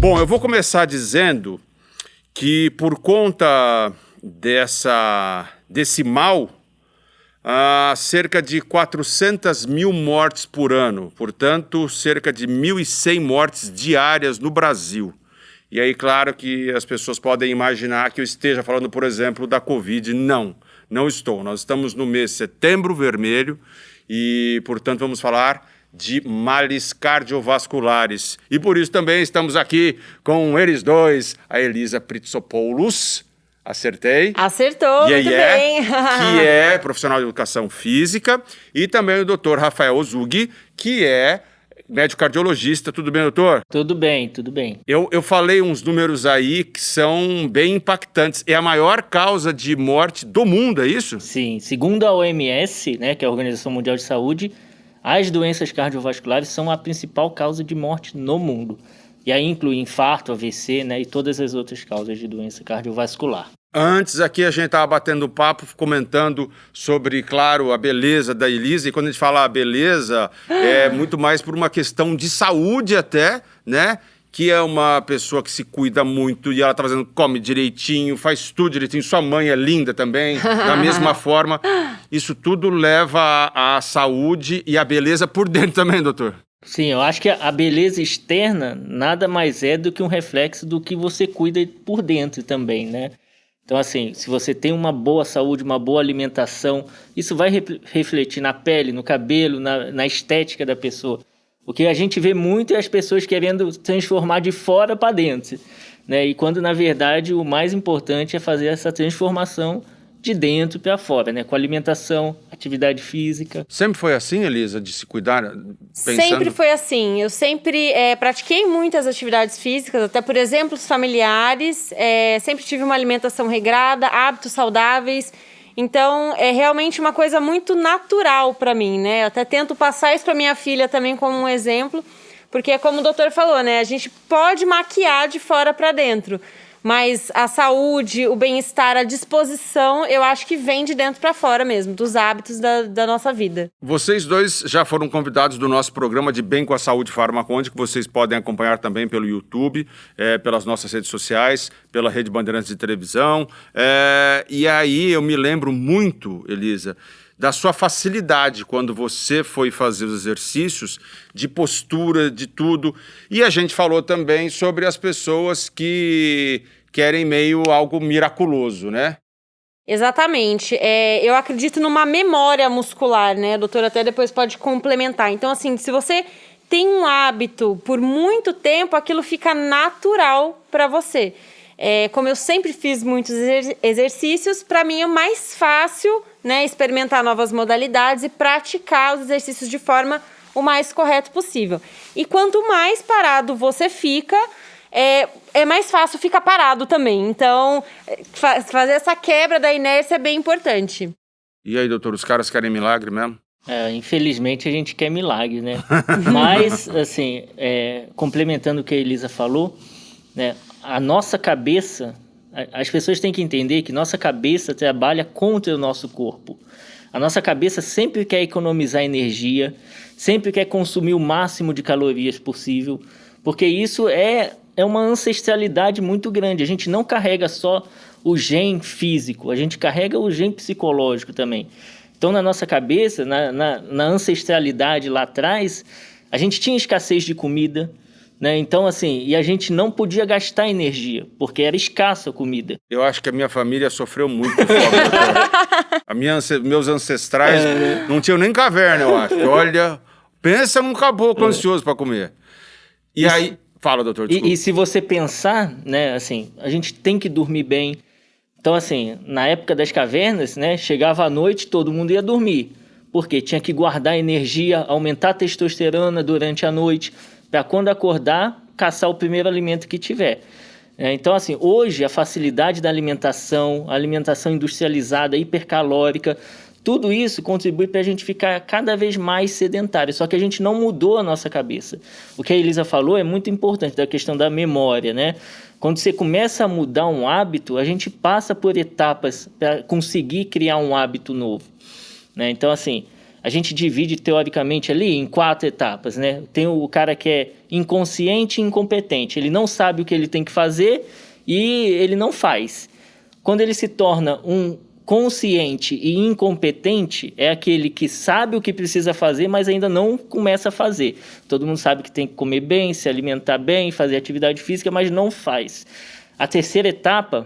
Bom, eu vou começar dizendo que por conta desse mal, há cerca de 400 mil mortes por ano, portanto, cerca de 1.100 mortes diárias no Brasil. E aí, claro que as pessoas podem imaginar que eu esteja falando, por exemplo, da Covid. Não estou. Nós estamos no mês de Setembro Vermelho e, portanto, vamos falar de males cardiovasculares. E por isso também estamos aqui com eles dois, a Elisa Pritsopoulos. Acertei? Acertou, muito bem. Que é profissional de educação física, e também o doutor Rafael Ozughi, que é médico cardiologista. Tudo bem, doutor? Tudo bem, tudo bem. Eu falei uns números aí que são bem impactantes. É a maior causa de morte do mundo, é isso? Sim, segundo a OMS, né, que é a Organização Mundial de Saúde, as doenças cardiovasculares são a principal causa de morte no mundo. E aí inclui infarto, AVC, né, e todas as outras causas de doença cardiovascular. Antes aqui a gente estava batendo papo, comentando sobre, claro, a beleza da Elisa. E quando a gente fala a beleza, é muito mais por uma questão de saúde até, né? Que é uma pessoa que se cuida muito e ela está fazendo, come direitinho, faz tudo direitinho. Sua mãe é linda também, da mesma forma. Isso tudo leva à saúde e à beleza por dentro também, doutor. Sim, eu acho que a beleza externa nada mais é do que um reflexo do que você cuida por dentro também, né? Então, assim, se você tem uma boa saúde, uma boa alimentação, isso vai refletir na pele, no cabelo, na estética da pessoa. O que a gente vê muito é as pessoas querendo transformar de fora para dentro, né? E quando, na verdade, o mais importante é fazer essa transformação de dentro para fora, né? Com alimentação, atividade física. Sempre foi assim, Elisa, de se cuidar? Sempre foi assim. Eu sempre pratiquei muitas atividades físicas, até, por exemplo, os familiares. Sempre tive uma alimentação regrada, hábitos saudáveis. Então, é realmente uma coisa muito natural para mim, né? Eu até tento passar isso para minha filha também como um exemplo, porque, como o doutor falou, né? A gente pode maquiar de fora para dentro, mas a saúde, o bem-estar, a disposição, eu acho que vem de dentro para fora mesmo, dos hábitos da nossa vida. Vocês dois já foram convidados do nosso programa de Bem com a Saúde Farmaconde, que vocês podem acompanhar também pelo YouTube, pelas nossas redes sociais, pela Rede Bandeirantes de Televisão. E aí eu me lembro muito, Elisa, da sua facilidade quando você foi fazer os exercícios, de postura, de tudo. E a gente falou também sobre as pessoas que querem meio algo miraculoso, né? Exatamente. Eu acredito numa memória muscular, né? A doutora até depois pode complementar. Então, assim, se você tem um hábito por muito tempo, aquilo fica natural para você. Como eu sempre fiz muitos exercícios, para mim é mais fácil, né, experimentar novas modalidades e praticar os exercícios de forma o mais correto possível. E quanto mais parado você fica, é mais fácil ficar parado também. Então, fazer essa quebra da inércia é bem importante. E aí, doutor, os caras querem milagre mesmo? Infelizmente, a gente quer milagre, né? Mas, assim, complementando o que a Elisa falou, né, a nossa cabeça, as pessoas têm que entender que nossa cabeça trabalha contra o nosso corpo. A nossa cabeça sempre quer economizar energia, sempre quer consumir o máximo de calorias possível, porque isso é uma ancestralidade muito grande. A gente não carrega só o gene físico, a gente carrega o gene psicológico também. Então, na nossa cabeça, na ancestralidade lá atrás, a gente tinha escassez de comida, né? Então, assim, e a gente não podia gastar energia, porque era escassa a comida. Eu acho que a minha família sofreu muito com fome. Meus ancestrais não tinham nem caverna, eu acho. Olha, pensa num caboclo ansioso para comer. E aí... Fala, doutor, desculpa. E se você pensar, né, assim, a gente tem que dormir bem. Então, assim, na época das cavernas, né, chegava à noite, todo mundo ia dormir. Porque tinha que guardar energia, aumentar a testosterona durante a noite, para quando acordar, caçar o primeiro alimento que tiver. Então, assim, hoje a facilidade da alimentação, a alimentação industrializada, hipercalórica, tudo isso contribui para a gente ficar cada vez mais sedentário, só que a gente não mudou a nossa cabeça. O que a Elisa falou é muito importante, da questão da memória, né? Quando você começa a mudar um hábito, a gente passa por etapas para conseguir criar um hábito novo, né? Então, assim, a gente divide teoricamente ali em 4 etapas, né? Tem o cara que é inconsciente e incompetente. Ele não sabe o que ele tem que fazer e ele não faz. Quando ele se torna um consciente e incompetente, é aquele que sabe o que precisa fazer, mas ainda não começa a fazer. Todo mundo sabe que tem que comer bem, se alimentar bem, fazer atividade física, mas não faz. A terceira etapa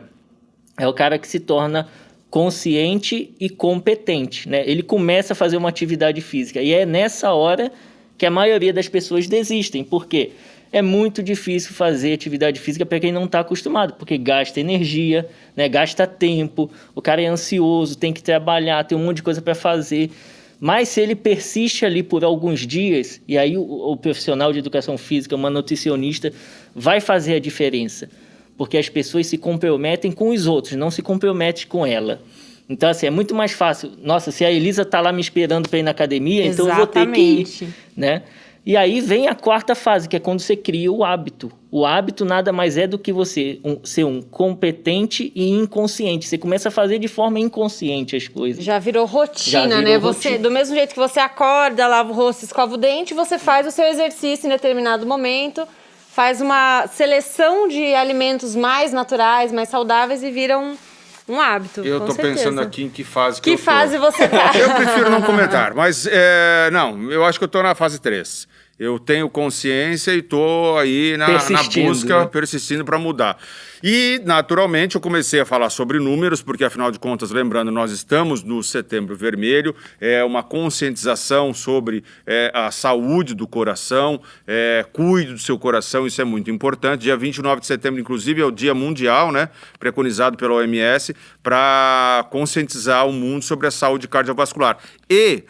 é o cara que se torna consciente e competente, né? Ele começa a fazer uma atividade física e é nessa hora que a maioria das pessoas desistem. Por quê? É muito difícil fazer atividade física para quem não está acostumado, porque gasta energia, né? Gasta tempo, o cara é ansioso, tem que trabalhar, tem um monte de coisa para fazer. Mas se ele persiste ali por alguns dias, e aí o profissional de educação física, uma nutricionista, vai fazer a diferença. Porque as pessoas se comprometem com os outros, não se comprometem com ela. Então, assim, é muito mais fácil. Nossa, se a Elisa está lá me esperando para ir na academia, Exatamente. então eu vou ter que ir, né? E aí vem a quarta fase, que é quando você cria o hábito. O hábito nada mais é do que você ser um competente e inconsciente. Você começa a fazer de forma inconsciente as coisas. Já virou rotina, né? Você, do mesmo jeito que você acorda, lava o rosto, escova o dente, você faz o seu exercício em determinado momento, faz uma seleção de alimentos mais naturais, mais saudáveis e vira um hábito. Eu tô pensando aqui em que fase que eu tô. Que fase você tá? Eu prefiro não comentar, mas não, eu acho que eu tô na fase 3. Eu tenho consciência e tô aí na busca, né? Persistindo para mudar. E, naturalmente, eu comecei a falar sobre números, porque, afinal de contas, lembrando, nós estamos no Setembro Vermelho, é uma conscientização sobre a saúde do coração, cuide do seu coração, isso é muito importante. Dia 29 de setembro, inclusive, é o Dia Mundial, né, preconizado pela OMS, para conscientizar o mundo sobre a saúde cardiovascular. E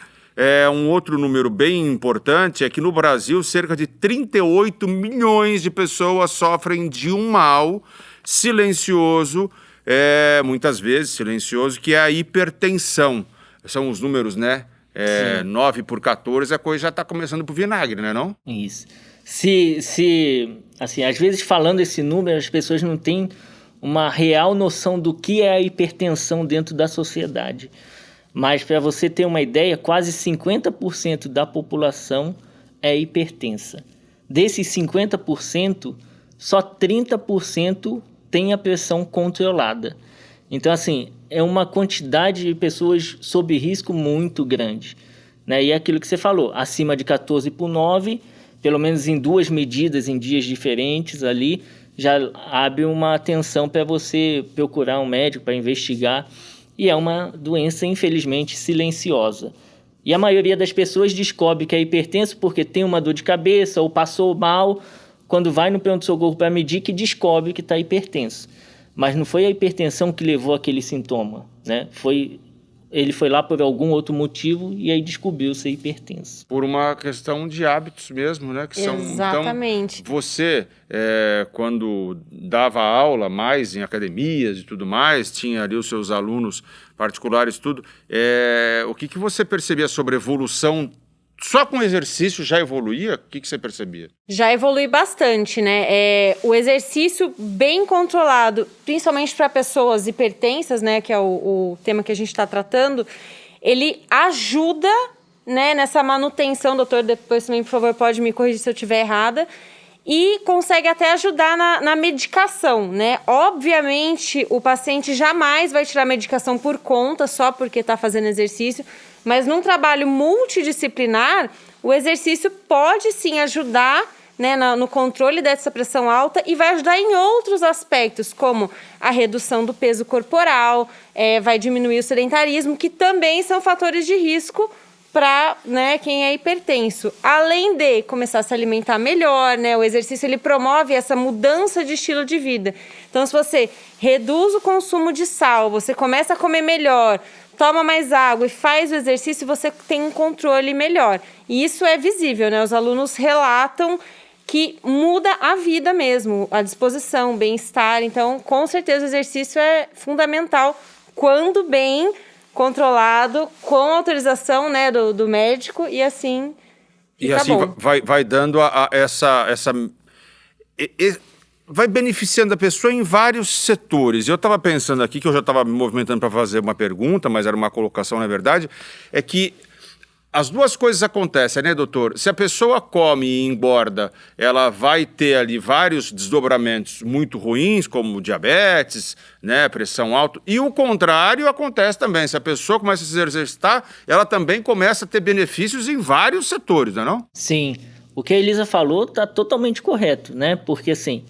um outro número bem importante é que no Brasil cerca de 38 milhões de pessoas sofrem de um mal silencioso, muitas vezes silencioso, que é a hipertensão. São os números, né? 9 por 14, a coisa já está começando pro vinagre, né, não? Isso. Assim, às vezes falando esse número, as pessoas não têm uma real noção do que é a hipertensão dentro da sociedade. Mas, para você ter uma ideia, quase 50% da população é hipertensa. Desses 50%, só 30% tem a pressão controlada. Então, assim, é uma quantidade de pessoas sob risco muito grande, né? E é aquilo que você falou, acima de 14/9, pelo menos em 2 medidas, em dias diferentes ali, já abre uma atenção para você procurar um médico para investigar. E é uma doença, infelizmente, silenciosa. E a maioria das pessoas descobre que é hipertenso porque tem uma dor de cabeça ou passou mal, quando vai no pronto-socorro para medir, que descobre que está hipertenso. Mas não foi a hipertensão que levou aquele sintoma, né? Ele foi lá por algum outro motivo e aí descobriu ser hipertenso. Por uma questão de hábitos mesmo, né? Que Exatamente. Então, você, quando dava aula mais em academias e tudo mais, tinha ali os seus alunos particulares, tudo, o que você percebia sobre evolução? Só com exercício já evoluía? O que você percebia? Já evolui bastante, né? O exercício bem controlado, principalmente para pessoas hipertensas, né? Que é o tema que a gente está tratando, ele ajuda, né, nessa manutenção. Doutor, depois também, por favor, pode me corrigir se eu estiver errada. E consegue até ajudar na medicação, né? Obviamente, o paciente jamais vai tirar medicação por conta, só porque está fazendo exercício. Mas num trabalho multidisciplinar, o exercício pode sim ajudar, né, no controle dessa pressão alta e vai ajudar em outros aspectos, como a redução do peso corporal, vai diminuir o sedentarismo, que também são fatores de risco para, né, quem é hipertenso. Além de começar a se alimentar melhor, né, o exercício ele promove essa mudança de estilo de vida. Então, se você reduz o consumo de sal, você começa a comer melhor, toma mais água e faz o exercício, você tem um controle melhor. E isso é visível, né? Os alunos relatam que muda a vida mesmo, a disposição, o bem-estar. Então, com certeza, o exercício é fundamental quando bem controlado, com autorização, né, do médico, e assim e assim bom. vai dando vai beneficiando a pessoa em vários setores. Eu estava pensando aqui, que eu já estava me movimentando para fazer uma pergunta, mas era uma colocação, na verdade, é que As duas coisas acontecem, né, doutor? Se a pessoa come e engorda, ela vai ter ali vários desdobramentos muito ruins, como diabetes, né, pressão alta. E o contrário acontece também. Se a pessoa começa a se exercitar, ela também começa a ter benefícios em vários setores, não é não? Sim, o que a Elisa falou está totalmente correto, né? Porque assim,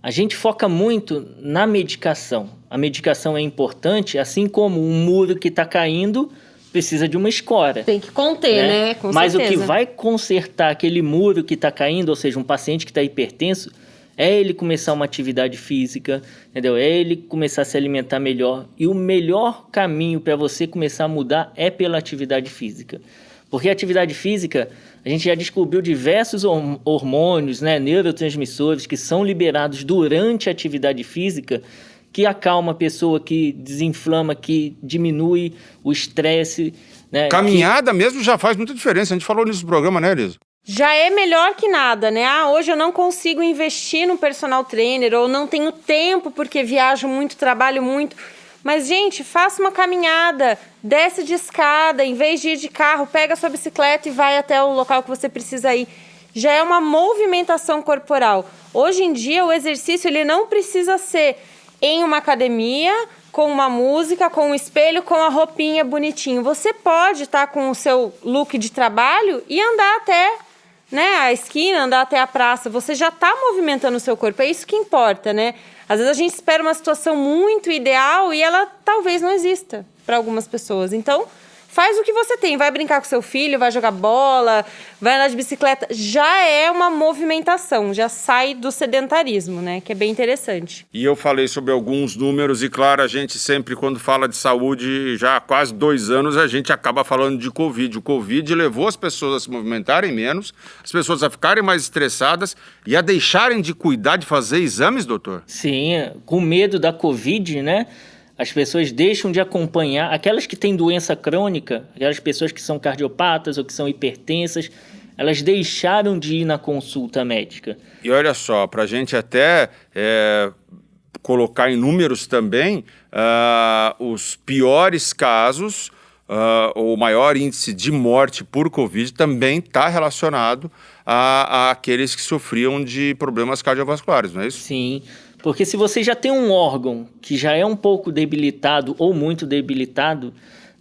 a gente foca muito na medicação. A medicação é importante, assim como um muro que está caindo precisa de uma escora. Tem que conter, né? Com Mas certeza. o que vai consertar aquele muro que está caindo, ou seja, um paciente que está hipertenso, é ele começar uma atividade física, entendeu? É ele começar a se alimentar melhor. E o melhor caminho para você começar a mudar é pela atividade física. Porque a atividade física, a gente já descobriu diversos hormônios, né, neurotransmissores que são liberados durante a atividade física, que acalma a pessoa, que desinflama, que diminui o estresse. Né? Caminhada mesmo já faz muita diferença. A gente falou nisso no programa, né, Elisa? Já é melhor que nada, né? Hoje eu não consigo investir no personal trainer, ou não tenho tempo porque viajo muito, trabalho muito. Mas, gente, faça uma caminhada, desce de escada, em vez de ir de carro, pega a sua bicicleta e vai até o local que você precisa ir. Já é uma movimentação corporal. Hoje em dia, o exercício ele não precisa ser em uma academia, com uma música, com um espelho, com a roupinha bonitinho. Você pode estar com o seu look de trabalho e andar até, né, a esquina, andar até a praça. Você já está movimentando o seu corpo, é isso que importa, né? Às vezes a gente espera uma situação muito ideal e ela talvez não exista para algumas pessoas. Então, faz o que você tem. Vai brincar com seu filho, vai jogar bola, vai andar de bicicleta. Já é uma movimentação, já sai do sedentarismo, né? Que é bem interessante. E eu falei sobre alguns números e, claro, a gente sempre, quando fala de saúde, já há quase 2 anos, a gente acaba falando de Covid. O Covid levou as pessoas a se movimentarem menos, as pessoas a ficarem mais estressadas e a deixarem de cuidar, de fazer exames, doutor? Sim, com medo da Covid, né? As pessoas deixam de acompanhar, aquelas que têm doença crônica, aquelas pessoas que são cardiopatas ou que são hipertensas, elas deixaram de ir na consulta médica. E olha só, para a gente até colocar em números também, os piores casos, o maior índice de morte por Covid também está relacionado àqueles que sofriam de problemas cardiovasculares, não é isso? Sim. Porque se você já tem um órgão que já é um pouco debilitado ou muito debilitado,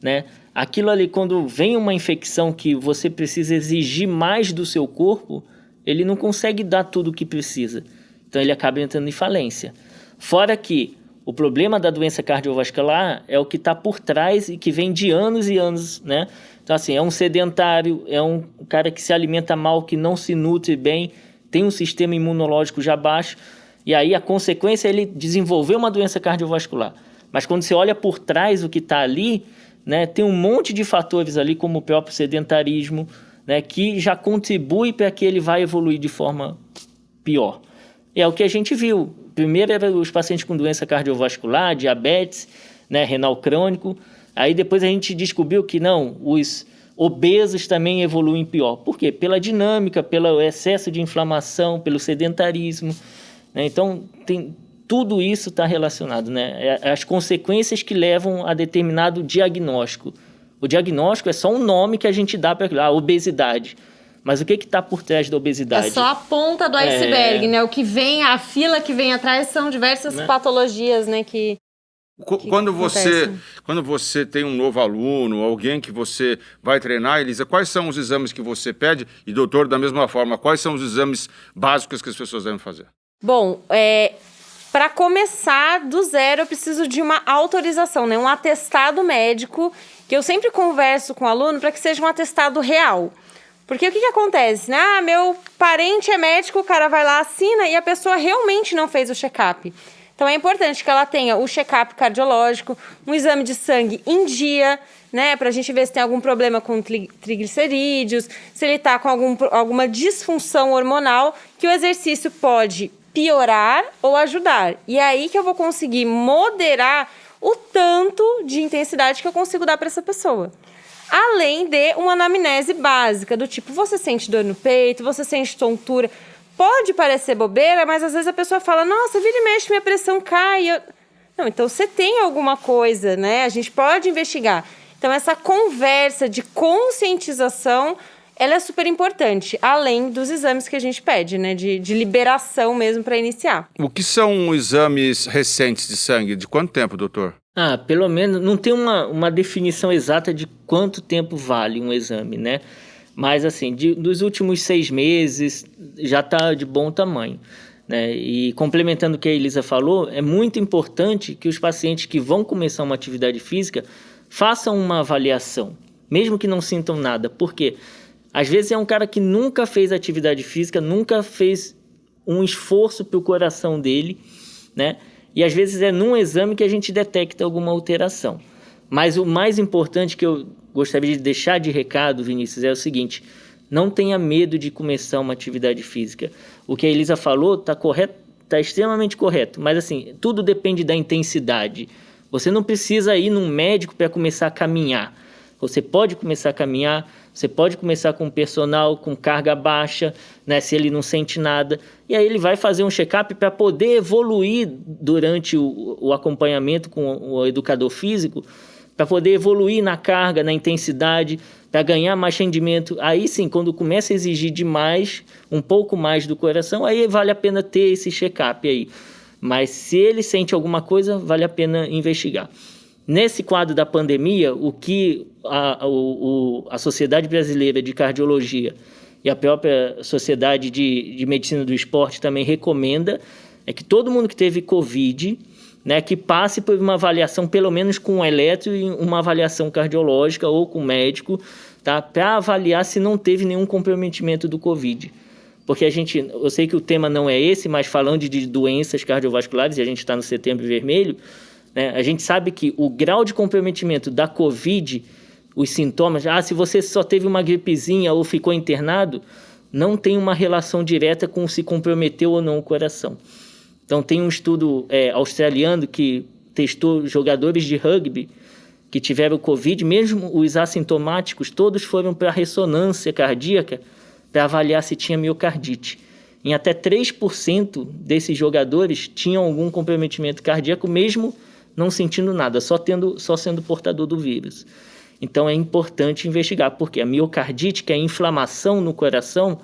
né, aquilo ali, quando vem uma infecção que você precisa exigir mais do seu corpo, ele não consegue dar tudo o que precisa. Então ele acaba entrando em falência. Fora que o problema da doença cardiovascular é o que está por trás e que vem de anos e anos, né? Então assim, é um sedentário, é um cara que se alimenta mal, que não se nutre bem, tem um sistema imunológico já baixo. E aí a consequência é ele desenvolver uma doença cardiovascular. Mas quando você olha por trás o que está ali, né, tem um monte de fatores ali, como o próprio sedentarismo, né, que já contribui para que ele vai evoluir de forma pior. É o que a gente viu. Primeiro eram os pacientes com doença cardiovascular, diabetes, né, renal crônico. Aí depois a gente descobriu que não, os obesos também evoluem pior. Por quê? Pela dinâmica, pelo excesso de inflamação, pelo sedentarismo. Então, tudo isso está relacionado, né? As consequências que levam a determinado diagnóstico. O diagnóstico é só um nome que a gente dá para a obesidade. Mas o que está por trás da obesidade? É só a ponta do iceberg, né? O que vem, a fila que vem atrás são diversas patologias, né? Quando você tem um novo aluno, alguém que você vai treinar, Elisa, quais são os exames que você pede? E, doutor, da mesma forma, quais são os exames básicos que as pessoas devem fazer? Bom, para começar do zero, eu preciso de uma autorização, né? Um atestado médico, que eu sempre converso com o aluno para que seja um atestado real. Porque o que acontece, né? Meu parente é médico, o cara vai lá, assina e a pessoa realmente não fez o check-up. Então é importante que ela tenha o check-up cardiológico, um exame de sangue em dia, né? Pra gente ver se tem algum problema com triglicerídeos, se ele tá com alguma disfunção hormonal, que o exercício pode piorar ou ajudar. E é aí que eu vou conseguir moderar o tanto de intensidade que eu consigo dar para essa pessoa. Além de uma anamnese básica, do tipo, você sente dor no peito, você sente tontura. Pode parecer bobeira, mas às vezes a pessoa fala, nossa, vira e mexe, minha pressão cai. Não, então você tem alguma coisa, né? A gente pode investigar. Então, essa conversa de conscientização, ela é super importante, além dos exames que a gente pede, né? De liberação mesmo para iniciar. O que são exames recentes de sangue? De quanto tempo, doutor? Pelo menos não tem uma definição exata de quanto tempo vale um exame, né? Mas, assim, dos últimos 6 meses já está de bom tamanho, né? E complementando o que a Elisa falou, é muito importante que os pacientes que vão começar uma atividade física façam uma avaliação, mesmo que não sintam nada. Por quê? Às vezes é um cara que nunca fez atividade física, nunca fez um esforço para o coração dele, né? E às vezes é num exame que a gente detecta alguma alteração. Mas o mais importante que eu gostaria de deixar de recado, Vinícius, é o seguinte: não tenha medo de começar uma atividade física. O que a Elisa falou está correto, está extremamente correto, mas assim, tudo depende da intensidade. Você não precisa ir num médico para começar a caminhar. Você pode começar a caminhar, você pode começar com um personal com carga baixa, né, se ele não sente nada. E aí ele vai fazer um check-up para poder evoluir durante o acompanhamento com o educador físico, para poder evoluir na carga, na intensidade, para ganhar mais rendimento. Aí sim, quando começa a exigir demais, um pouco mais do coração, aí vale a pena ter esse check-up aí. Mas se ele sente alguma coisa, vale a pena investigar. Nesse quadro da pandemia, o que a Sociedade Brasileira de Cardiologia e a própria Sociedade de Medicina do Esporte também recomenda é que todo mundo que teve Covid, né, que passe por uma avaliação, pelo menos com um eletro e uma avaliação cardiológica ou com médico, tá, para avaliar se não teve nenhum comprometimento do Covid. Porque eu sei que o tema não é esse, mas falando de doenças cardiovasculares, e a gente está no Setembro Vermelho, né, a gente sabe que o grau de comprometimento da Covid, os sintomas, se você só teve uma gripezinha ou ficou internado, não tem uma relação direta com se comprometeu ou não o coração. Então, tem um estudo australiano que testou jogadores de rugby que tiveram Covid, mesmo os assintomáticos, todos foram para a ressonância cardíaca para avaliar se tinha miocardite. Em até 3% desses jogadores tinham algum comprometimento cardíaco, mesmo não sentindo nada, só sendo portador do vírus. Então, é importante investigar, porque a miocardite, que é a inflamação no coração,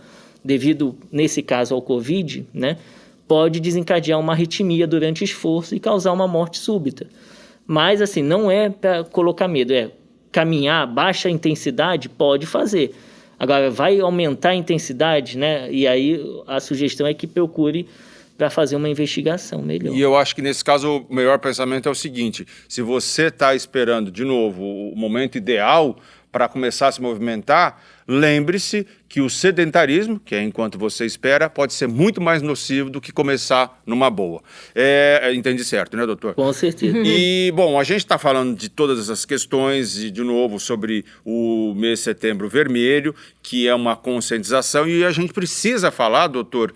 devido, nesse caso, ao Covid, né, pode desencadear uma arritmia durante o esforço e causar uma morte súbita. Mas, assim, não é para colocar medo, caminhar, baixa intensidade, pode fazer. Agora, vai aumentar a intensidade, né? E aí a sugestão é que procure para fazer uma investigação melhor. E eu acho que nesse caso o melhor pensamento é o seguinte: se você está esperando, de novo, o momento ideal para começar a se movimentar, lembre-se que o sedentarismo, que é enquanto você espera, pode ser muito mais nocivo do que começar numa boa. Entendi certo, né, doutor? Com certeza. E, bom, a gente está falando de todas essas questões e, de novo, sobre o mês de Setembro Vermelho, que é uma conscientização, e a gente precisa falar, doutor,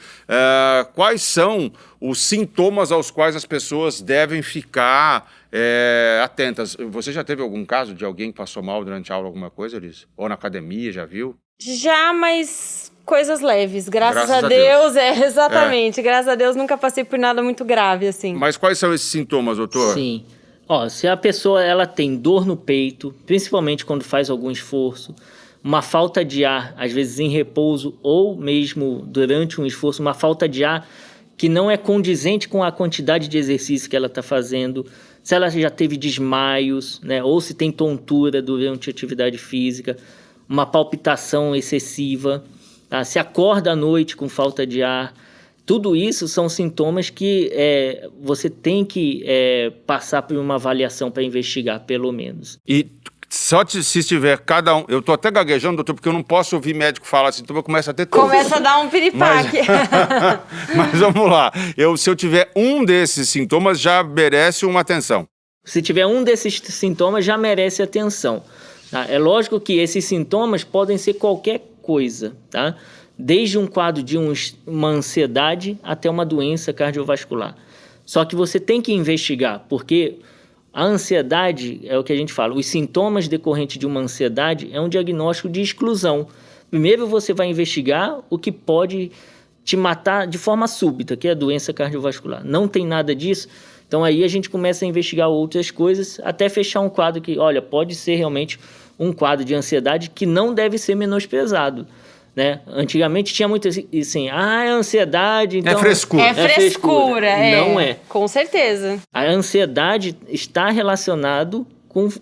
quais são os sintomas aos quais as pessoas devem ficar atentas. Você já teve algum caso de alguém que passou mal durante a aula, alguma coisa, Elisa? Ou na academia, já viu? Já, mas coisas leves. Graças a Deus. Exatamente. Graças a Deus nunca passei por nada muito grave, assim. Mas quais são esses sintomas, doutor? Sim. Se a pessoa ela tem dor no peito, principalmente quando faz algum esforço, uma falta de ar, às vezes em repouso ou mesmo durante um esforço, uma falta de ar que não é condizente com a quantidade de exercício que ela está fazendo, se ela já teve desmaios, né, ou se tem tontura durante a atividade física, uma palpitação excessiva, tá? Se acorda à noite com falta de ar, tudo isso são sintomas que você tem que passar por uma avaliação para investigar, pelo menos. E só se tiver cada um... Eu estou até gaguejando, doutor, porque eu não posso ouvir médico falar assim, então eu começo a ter tosse. Começa a dar um piripaque. Mas vamos lá. Se eu tiver um desses sintomas, já merece uma atenção. Se tiver um desses sintomas, já merece atenção. Tá? É lógico que esses sintomas podem ser qualquer coisa, tá? Desde um quadro de uma ansiedade até uma doença cardiovascular. Só que você tem que investigar, porque a ansiedade, é o que a gente fala, os sintomas decorrentes de uma ansiedade é um diagnóstico de exclusão. Primeiro você vai investigar o que pode te matar de forma súbita, que é a doença cardiovascular. Não tem nada disso, Então aí a gente começa a investigar outras coisas até fechar um quadro que, olha, pode ser realmente um quadro de ansiedade que não deve ser menosprezado, né? Antigamente tinha muito assim, é ansiedade, então... É frescura. É frescura, Não é. Com certeza. A ansiedade está relacionado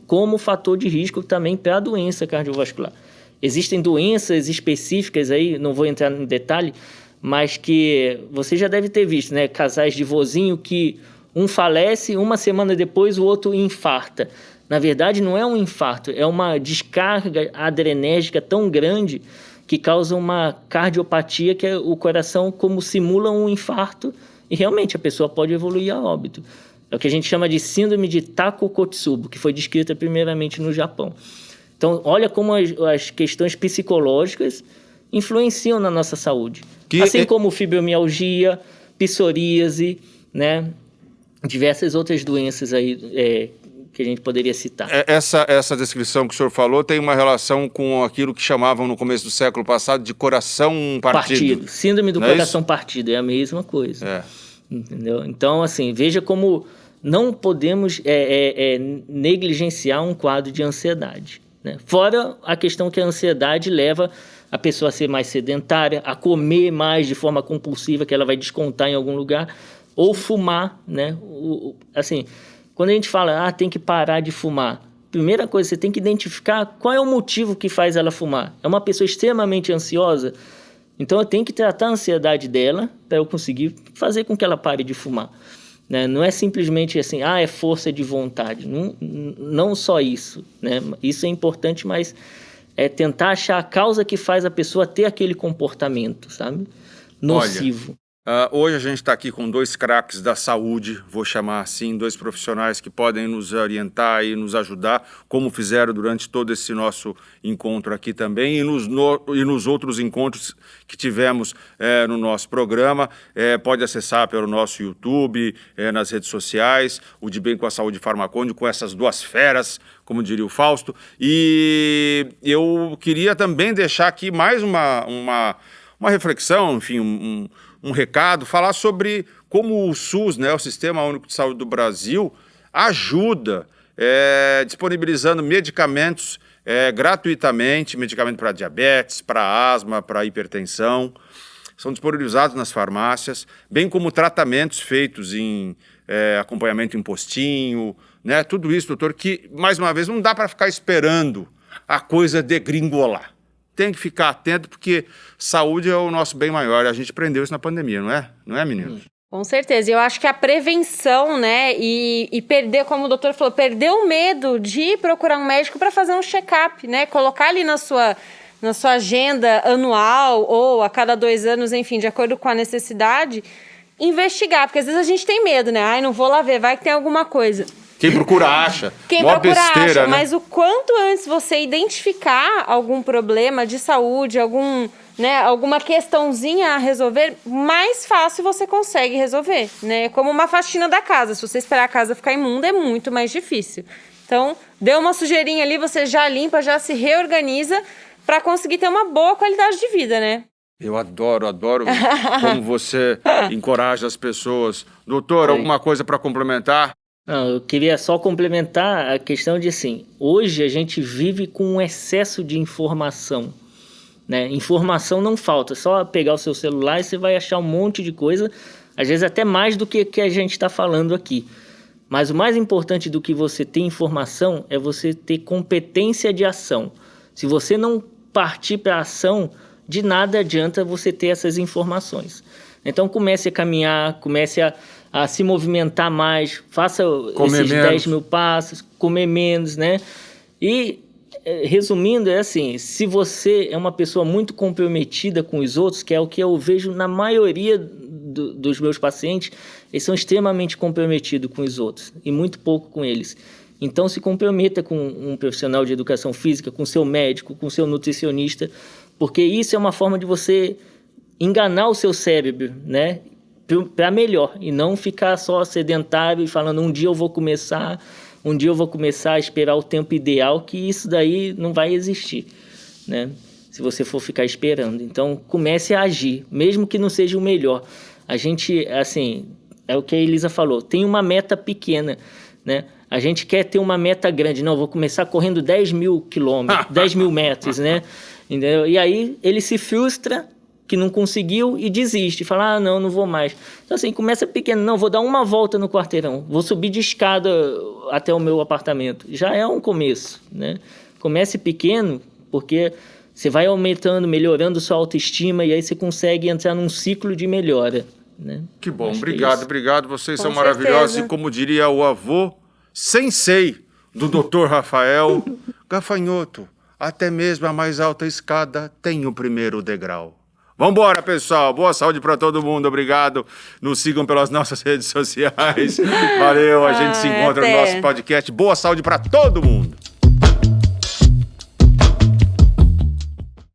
como fator de risco também para a doença cardiovascular. Existem doenças específicas aí, não vou entrar em detalhe, mas que você já deve ter visto, né? Casais de vozinho que um falece, uma semana depois o outro infarta. Na verdade, não é um infarto, é uma descarga adrenérgica tão grande que causa uma cardiopatia, que é o coração como simula um infarto, e realmente a pessoa pode evoluir a óbito. É o que a gente chama de síndrome de Takotsubo, que foi descrita primeiramente no Japão. Então, olha como as questões psicológicas influenciam na nossa saúde. Assim como fibromialgia, psoríase, né? Diversas outras doenças aí que a gente poderia citar. Essa descrição que o senhor falou tem uma relação com aquilo que chamavam no começo do século passado de coração partido. Síndrome do coração partido, é a mesma coisa. Entendeu? Então, assim, veja como não podemos negligenciar um quadro de ansiedade, né? Fora a questão que a ansiedade leva a pessoa a ser mais sedentária, a comer mais de forma compulsiva, que ela vai descontar em algum lugar, ou fumar, né? Assim, quando a gente fala, tem que parar de fumar, primeira coisa, você tem que identificar qual é o motivo que faz ela fumar. É uma pessoa extremamente ansiosa? Então eu tenho que tratar a ansiedade dela para eu conseguir fazer com que ela pare de fumar, né? Não é simplesmente assim, é força de vontade. Não só isso, né? Isso é importante, mas é tentar achar a causa que faz a pessoa ter aquele comportamento, sabe? Nocivo. Hoje a gente está aqui com 2 craques da saúde, vou chamar assim, 2 profissionais que podem nos orientar e nos ajudar, como fizeram durante todo esse nosso encontro aqui também, e nos outros encontros que tivemos no nosso programa. Pode acessar pelo nosso YouTube, nas redes sociais, o De Bem com a Saúde Farmacônico, com essas 2 feras, como diria o Fausto. E eu queria também deixar aqui mais uma reflexão, enfim, um recado, falar sobre como o SUS, né, o Sistema Único de Saúde do Brasil, ajuda disponibilizando medicamentos gratuitamente, medicamento para diabetes, para asma, para hipertensão, são disponibilizados nas farmácias, bem como tratamentos feitos em acompanhamento em postinho, né, tudo isso, doutor, que, mais uma vez, não dá para ficar esperando a coisa degringolar. Tem que ficar atento, porque saúde é o nosso bem maior. A gente aprendeu isso na pandemia, não é? Não é, meninos? Com certeza. Eu acho que a prevenção, né, e perder, como o doutor falou, perder o medo de procurar um médico para fazer um check-up, né? Colocar ali na sua agenda anual ou a cada 2 anos, enfim, de acordo com a necessidade, investigar. Porque às vezes a gente tem medo, né? Não vou lá ver, vai que tem alguma coisa. Quem procura acha. Quem procura acha, né? Mas o quanto antes você identificar algum problema de saúde, alguma questãozinha a resolver, mais fácil você consegue resolver, né? Como uma faxina da casa. Se você esperar a casa ficar imunda, é muito mais difícil. Então, deu uma sujeirinha ali, você já limpa, já se reorganiza para conseguir ter uma boa qualidade de vida, né? Eu adoro como você encoraja as pessoas. Doutor, alguma coisa para complementar? Não, eu queria só complementar a questão de, assim, hoje a gente vive com um excesso de informação, né? Informação não falta, só pegar o seu celular e você vai achar um monte de coisa, às vezes até mais do que a gente está falando aqui. Mas o mais importante do que você ter informação é você ter competência de ação. Se você não partir para a ação, de nada adianta você ter essas informações. Então comece a caminhar, comece a se movimentar mais, faça esses 10 mil passos, comer menos, né? E, resumindo, é assim, se você é uma pessoa muito comprometida com os outros, que é o que eu vejo na maioria dos meus pacientes, eles são extremamente comprometidos com os outros e muito pouco com eles. Então, se comprometa com um profissional de educação física, com seu médico, com seu nutricionista, porque isso é uma forma de você enganar o seu cérebro, né? Para melhor, e não ficar só sedentário e falando um dia eu vou começar a esperar o tempo ideal, que isso daí não vai existir, né? Se você for ficar esperando. Então, comece a agir, mesmo que não seja o melhor. A gente, assim, é o que a Elisa falou, tem uma meta pequena, né? A gente quer ter uma meta grande. Não, vou começar correndo 10 mil quilômetros, 10 mil metros, né? Entendeu? E aí ele se frustra que não conseguiu e desiste. Fala, ah, não vou mais. Então assim, começa pequeno. Não, vou dar uma volta no quarteirão. Vou subir de escada até o meu apartamento. Já é um começo, né? Comece pequeno, porque você vai aumentando, melhorando sua autoestima e aí você consegue entrar num ciclo de melhora, né? Que bom, Acho obrigado. Vocês são Com maravilhosos. certeza. E como diria o avô sensei do Dr. Rafael, gafanhoto, até mesmo a mais alta escada tem o primeiro degrau. Vambora, pessoal. Boa saúde para todo mundo. Obrigado. Nos sigam pelas nossas redes sociais. Valeu. A gente se encontra no até. nosso podcast. Boa saúde para todo mundo.